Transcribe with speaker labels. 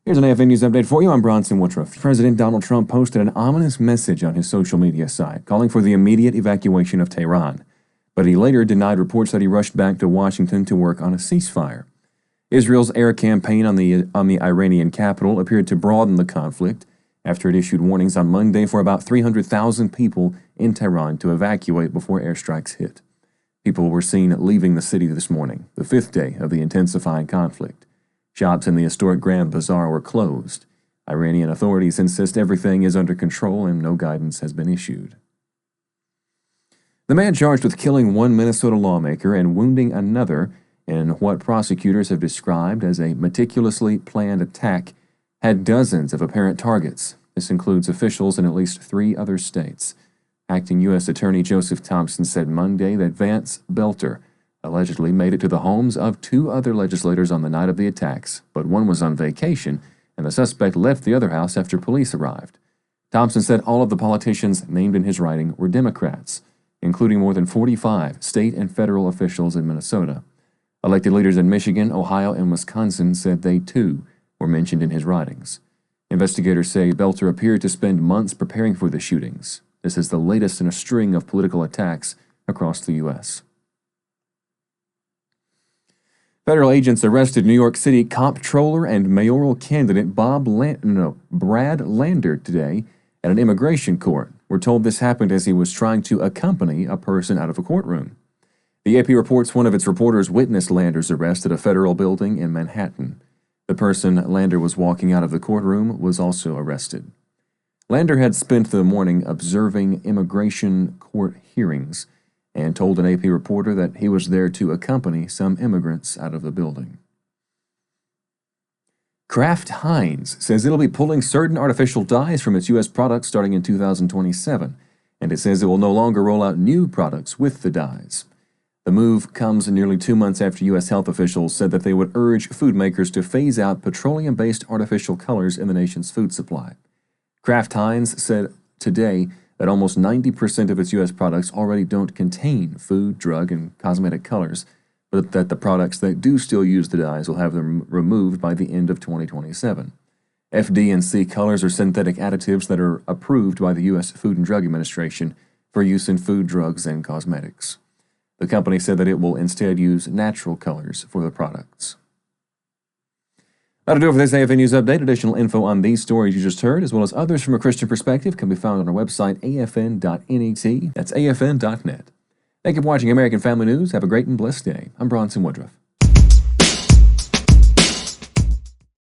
Speaker 1: Here's an AFN News update for you. I'm Bronson Woodruff. President Donald Trump posted an ominous message on his social media site, calling for the immediate evacuation of Tehran. But he later denied reports that he rushed back to Washington to work on a ceasefire. Israel's air campaign on the Iranian capital appeared to broaden the conflict after it issued warnings on Monday for about 300,000 people in Tehran to evacuate before airstrikes hit. People were seen leaving the city this morning, the fifth day of the intensifying conflict. Shops in the historic Grand Bazaar were closed. Iranian authorities insist everything is under control and no guidance has been issued. The man charged with killing one Minnesota lawmaker and wounding another in what prosecutors have described as a meticulously planned attack had dozens of apparent targets. This includes officials in at least 3 other states. Acting U.S. Attorney Joseph Thompson said Monday that Vance Belter allegedly made it to the homes of 2 other legislators on the night of the attacks, but one was on vacation, and the suspect left the other house after police arrived. Thompson said all of the politicians named in his writing were Democrats, including more than 45 state and federal officials in Minnesota. Elected leaders in Michigan, Ohio, and Wisconsin said they, too, were mentioned in his writings. Investigators say Belter appeared to spend months preparing for the shootings. This is the latest in a string of political attacks across the U.S. Federal agents arrested New York City Comptroller and mayoral candidate Brad Lander today at an immigration court. We're told this happened as he was trying to accompany a person out of a courtroom. The AP reports one of its reporters witnessed Lander's arrest at a federal building in Manhattan. The person Lander was walking out of the courtroom was also arrested. Lander had spent the morning observing immigration court hearings and told an AP reporter that he was there to accompany some immigrants out of the building. Kraft Heinz says it'll be pulling certain artificial dyes from its U.S. products starting in 2027, and it says it will no longer roll out new products with the dyes. The move comes nearly 2 months after U.S. health officials said that they would urge food makers to phase out petroleum-based artificial colors in the nation's food supply. Kraft Heinz said today that almost 90% of its U.S. products already don't contain food, drug, and cosmetic colors, but that the products that do still use the dyes will have them removed by the end of 2027. FD&C colors are synthetic additives that are approved by the U.S. Food and Drug Administration for use in food, drugs, and cosmetics. The company said that it will instead use natural colors for the products. That'll do it for this AFN News Update. Additional info on these stories you just heard, as well as others from a Christian perspective, can be found on our website, afn.net. That's afn.net. Thank you for watching American Family News. Have a great and blessed day. I'm Bronson Woodruff.